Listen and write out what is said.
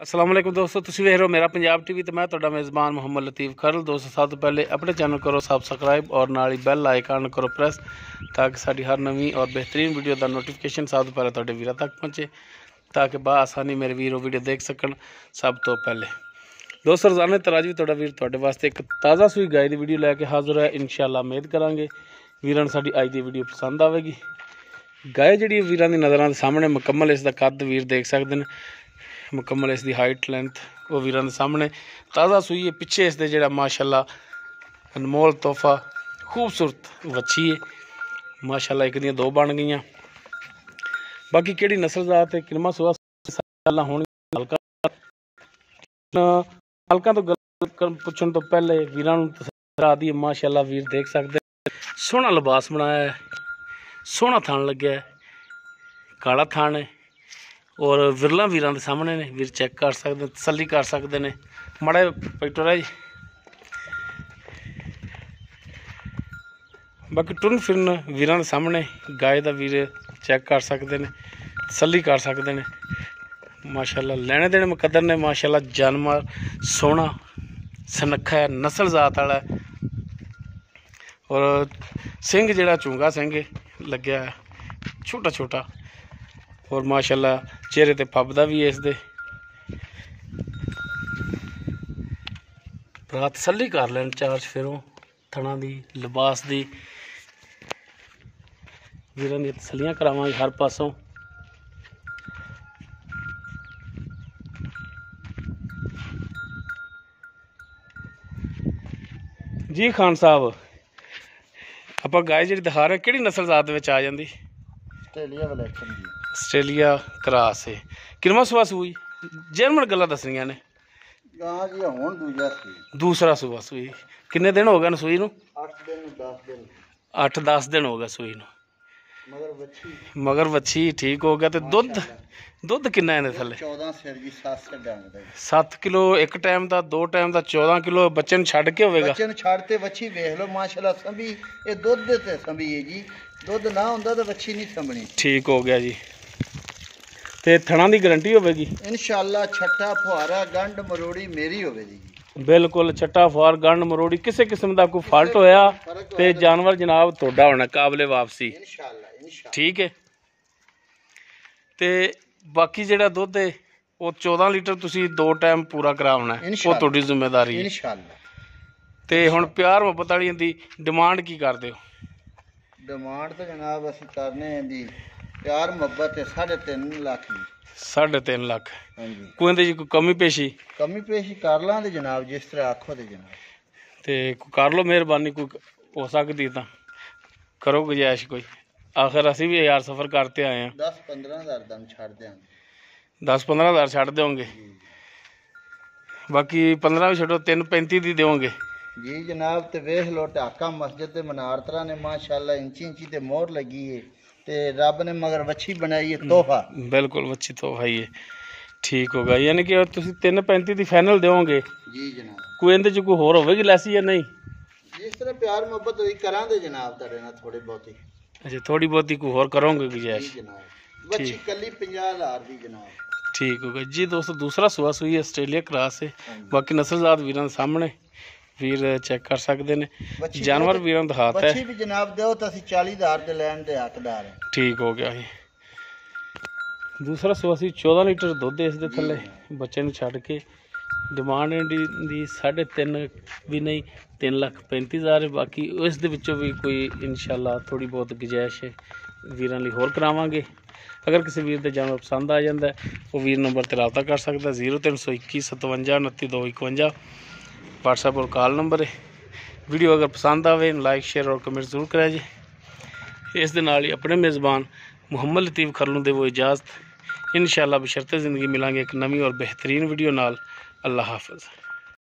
अस्सलाम वालेकुम दोस्तों, तुसीं वेख रहे हो मेरा पंजाब टीवी। तो मैं तुहाडा मेज़बान मुहम्मद लतीफ़ खरल। दोस्तों सब तो पहले अपने चैनल करो सबसक्राइब और नाल ही बैल आइकन करो प्रेस, ताकि साडी हर नवीं और बेहतरीन वीडियो का नोटिफिकेशन सब तो पहले तुहाडे वीरां तक पहुँचे, ताकि बआसानी मेरे वीर वीडियो देख सकन सब तो पहले। दोस्तों रोज़ाना तरह भी तुहाडा वीर तुहाडे वास्ते एक ताज़ा सूई गाय की वीडियो लैके हाज़र है। इंशाअल्लाह उम्मीद करांगे वीरां साडी अज की वीडियो पसंद आवेगी। गाय जी वीरां दी नज़रां दे सामने मुकम्मल इसका कद वीर देख सकते हैं, मुकम्मल इसकी हाइट लेंथ वो वीरां दे सामने ताज़ा सूई है। पिछे इसके जोड़ा माशाअल्लाह अनमोल तोहफा खूबसूरत वच्छी है माशाअल्लाह, एक दियां दो बन गई। बाकी केड़ी नस्ल जात है किनमा सुआ होनी हल्का तो गल पुछण तो पहले वीरां नूं तसल्ली दी माशाअल्लाह वीर देख सकते सोहना लिबास बनाया है, सोहना थान लग्या है, काला थान है और विरला वीरां दे सामने ने वीर चेक कर सकते तसल्ली कर सकते हैं। माड़ा पैटोरा जी बाकी टुरन फिरन वीरां दे सामने गाय का वीर चेक कर सकते हैं, तसल्ली कर सकते हैं। माशाअल्लाह लैने देने मुकद्दर ने माशाअल्लाह, जानवर सोहना सनखा है, नस्ल जात वाला है और सिंह जिहड़ा चूंगा सिंह लग्या है छोटा छोटा और माशाअल्लाह चेहरे ते फबदा भी है इसदे। भरा तसल्ली कर लैन चार चफेरों थणा दी लिबास दी, वीरां दी तसल्लियां करावांगे हर पासों। जी खान साहब आप गाय जी दिखा रहे कि नस्ल जात आ जाती? आस्ट्रेलिया क्रॉस है, किनवा सुबह सूई जर्मन गल्लां दसनियां ने। दूसरा सुबह सूई किन्ने दिन हो गए सूई नूं? 8-10 दिन हो गए सूई नूं, मगर वच्छी ठीक हो गया। तो दुध किन्ना है थले? 7 किलो एक टाइम का, 2 टाइम का 14 किलो। बच्चे नूं छड्ड के होवेगा? बच्चे नूं छड्ड ते वच्छी वेख लो माशाअल्लाह संभी ये दुध दे ते संभी है जी, दुध ना हुंदा तो वच्छी नहीं संभनी। ठीक हो गया जी। ते थणा दी गारंटी होवेगी इंशाअल्लाह? छट्टा फुहारा गंढ मरोड़ी मेरी होवेगी जी, बिल्कुल। छट्टा फुहार गंढ मरोड़ी किसी किस्म का कोई फॉल्ट होया ते जानवर जनाब तुहाडा होना काबिले वापसी इंशाअल्लाह। ठीक है। ते बाकी जिहड़ा दुध है वो 14 लीटर तुसी 2 टाइम पूरा करावना है, वो तुहाडी जिम्मेदारी है इंशाअल्लाह। ते हुण प्यार मुहब्बत वाली दी डिमांड की करदे हो? डिमांड तो जनाब असीं करने दी प्यार मुहब्बत है 3.5 लाख की। 3.5 लाख? हाँ जी। कोई कमी पेशी कर लांगे जनाब, जिस तरह आखो ते जनाब। ते कर लो मेहरबानी, कोई हो सकती तो करो गुजाइश कोई। आखिर असी भी यार सफ़र करते आए हैं। 10-15 हज़ार दम छड़ देंगे। 10-15 हज़ार छड़ दोगे? बाकी 15 भी छो 3-35 दी दोगे जी जनाब। तो वेख लो ढाका मस्जिद के मनारतरा ने माशाअल्लाह इंची ते मोहर लगी है, ते रब ने मगर वच्छी बनाई है तोहफा। बिल्कुल वच्छी तोहफा ही है। ठीक होगा, यानी कि तुम 3-35 दी फाइनल दोगे? जी जनाब। कोई इहदे च कोई होर होवेगी लैसी या नहीं? जिस तरह प्यार मुहब्बत हुई करांगे जनाब तुहाडे नाल थोड़ी बहुती। अच्छा थोड़ी बहुती कोई होर करोगे गुजाइश? जी जनाब। वच्छी कली 50,000 दी जनाब। ठीक होगा जी। दोस्तों दूसरा सुआ सूई आस्ट्रेलिया क्रॉस है। बाकी नस्लजात वीरां सामने वीर चेक कर सकते हैं। जानवर वीरां दिखाता है भी जनाब दो तो 40,000 दे लैन दे हकदार है। ठीक हो गया जी। दूसरा सुआ सी 14 लीटर दुध इस दे थले, बच्चे नूं छड्ड के डिमांड दी 3.5 भी नहीं 3,35,000 है। बाकी इस दे विचों भी कोई इंशाअल्लाह थोड़ी बहुत गुजाइश वीरां लई होर करावांगे। अगर किसी वीर दे जानवर पसंद आ जाता है वो वीर नंबर ते राबता कर सकता है। 0321 57 29 251 व्हाट्सएप और कॉल नंबर है। वीडियो अगर पसंद आवे लाइक शेयर और कमेंट जरूर करें जी। इस दे नाल ही अपने मेज़बान मुहम्मद लतीफ़ खरल नूं देवो इजाज़त। इंशाअल्लाह बशर्ते ज़िंदगी मिलांगे एक नवीं और बेहतरीन वीडियो नाल। अल्लाह हाफ़िज़।